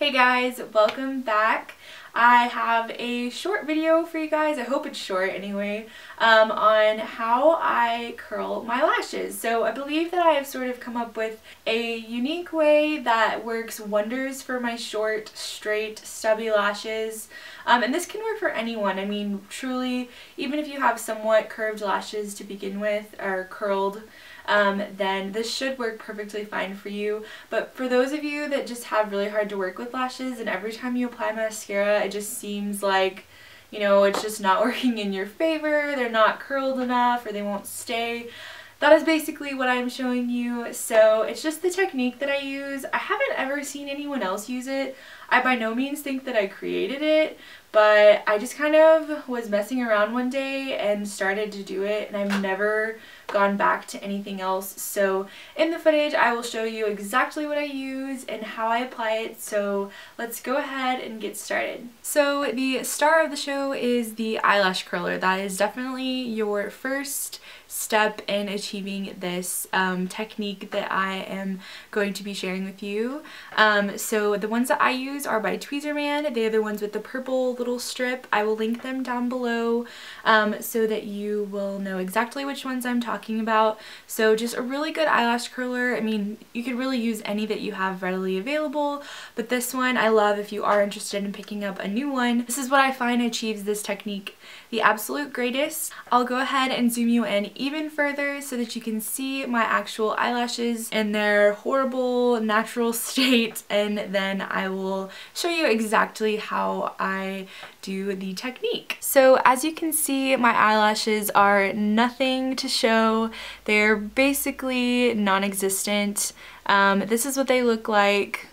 Hey guys, welcome back. I have a short video for you guys, I hope it's short anyway, on how I curl my lashes. So I believe that I have sort of come up with a unique way that works wonders for my short, straight, stubby lashes. And this can work for anyone. I mean, truly, even if you have somewhat curved lashes to begin with, or curled, then this should work perfectly fine for you. But for those of you that just have really hard to work with lashes, and every time you apply mascara it just seems like, you know, it's just not working in your favor, they're not curled enough, or they won't stay, that is basically what I'm showing you. So it's just the technique that I use. I haven't ever seen anyone else use it. I by no means think that I created it, but I just kind of was messing around one day and started to do it, and I've never gone back to anything else. So in the footage I will show you exactly what I use and how I apply it, so let's go ahead and get started. So the star of the show is the eyelash curler. That is definitely your first step in achieving this technique that I am going to be sharing with you. So the ones that I use are by Tweezerman. They are the ones with the purple little strip. I will link them down below so that you will know exactly which ones I'm talking about. So just a really good eyelash curler. I mean, you could really use any that you have readily available, but this one I love if you are interested in picking up a new one. This is what I find achieves this technique the absolute greatest. I'll go ahead and zoom you in even further so that you can see my actual eyelashes in their horrible natural state, and then I will show you exactly how I do the technique. So as you can see, my eyelashes are nothing to show. They're basically non-existent. This is what they look like.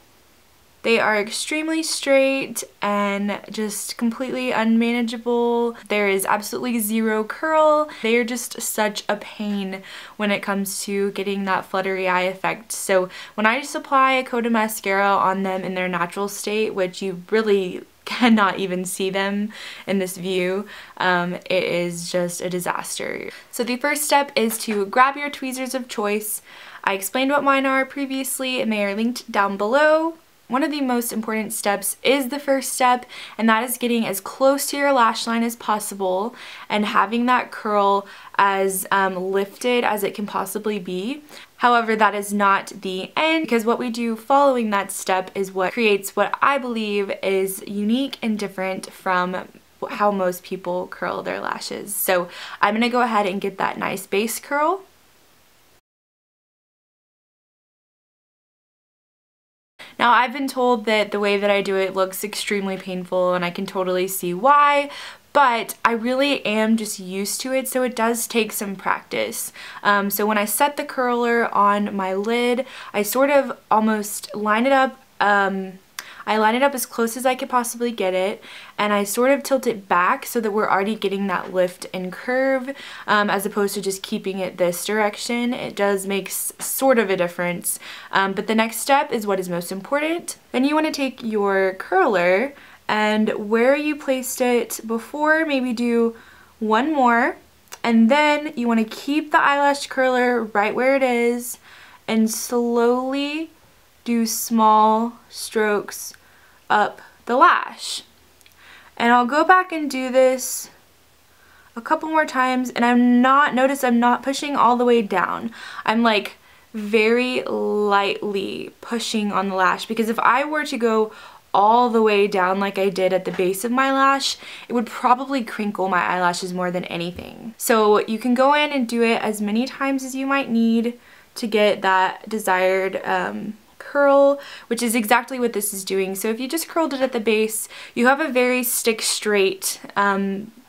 They are extremely straight and just completely unmanageable. There is absolutely zero curl. They are just such a pain when it comes to getting that fluttery eye effect. So when I just apply a coat of mascara on them in their natural state, which you really cannot even see them in this view, it is just a disaster. So the first step is to grab your tweezers of choice. I explained what mine are previously and they are linked down below. One of the most important steps is the first step, and that is getting as close to your lash line as possible and having that curl as lifted as it can possibly be. However, that is not the end, because what we do following that step is what creates what I believe is unique and different from how most people curl their lashes. So I'm going to go ahead and get that nice base curl. Now, I've been told that the way that I do it looks extremely painful, and I can totally see why, but I really am just used to it, so it does take some practice. So when I set the curler on my lid, I sort of almost line it up, I line it up as close as I could possibly get it, and I sort of tilt it back so that we're already getting that lift and curve, as opposed to just keeping it this direction. It does make sort of a difference, but the next step is what is most important. Then you want to take your curler, and where you placed it before, maybe do one more, and then you want to keep the eyelash curler right where it is and slowly do small strokes up the lash. And I'll go back and do this a couple more times, and notice I'm not pushing all the way down. I'm like very lightly pushing on the lash, because if I were to go all the way down like I did at the base of my lash, it would probably crinkle my eyelashes more than anything. So you can go in and do it as many times as you might need to get that desired curl, which is exactly what this is doing. So if you just curled it at the base, you have a very stick straight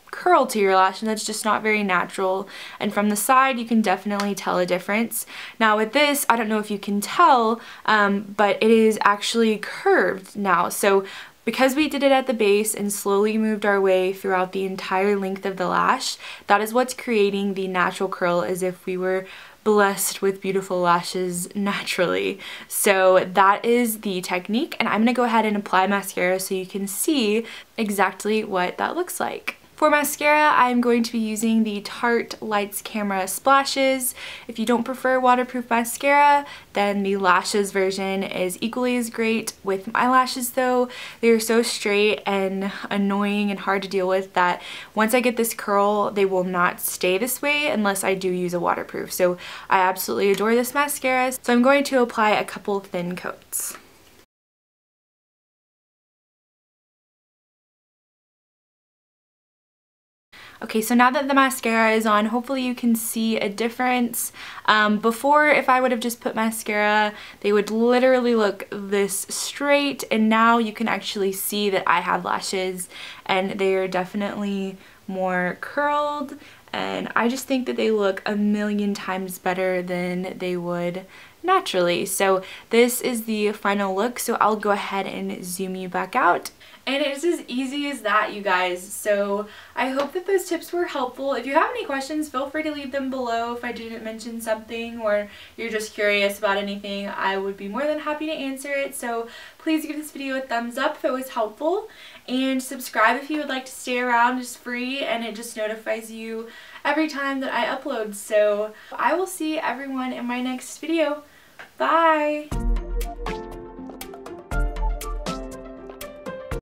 curl to your lash, and that's just not very natural. And from the side, you can definitely tell a difference. Now with this, I don't know if you can tell, but it is actually curved now. So because we did it at the base and slowly moved our way throughout the entire length of the lash, that is what's creating the natural curl, as if we were blessed with beautiful lashes naturally. So that is the technique, and I'm going to go ahead and apply mascara so you can see exactly what that looks like. For mascara, I'm going to be using the Tarte Lights Camera Splashes. If you don't prefer waterproof mascara, then the Lashes version is equally as great. With my lashes though, they're so straight and annoying and hard to deal with that once I get this curl, they will not stay this way unless I do use a waterproof. So I absolutely adore this mascara. So I'm going to apply a couple thin coats. Okay, so now that the mascara is on, hopefully you can see a difference. Before, if I would have just put mascara, they would literally look this straight, and now you can actually see that I have lashes and they are definitely more curled, and I just think that they look a million times better than they would naturally. So this is the final look, so I'll go ahead and zoom you back out. And it's as easy as that, you guys. So I hope that those tips were helpful. If you have any questions, feel free to leave them below. If I didn't mention something or you're just curious about anything, I would be more than happy to answer it. So please give this video a thumbs up if it was helpful, and subscribe if you would like to stay around. It's free and it just notifies you every time that I upload. So I will see everyone in my next video. Bye!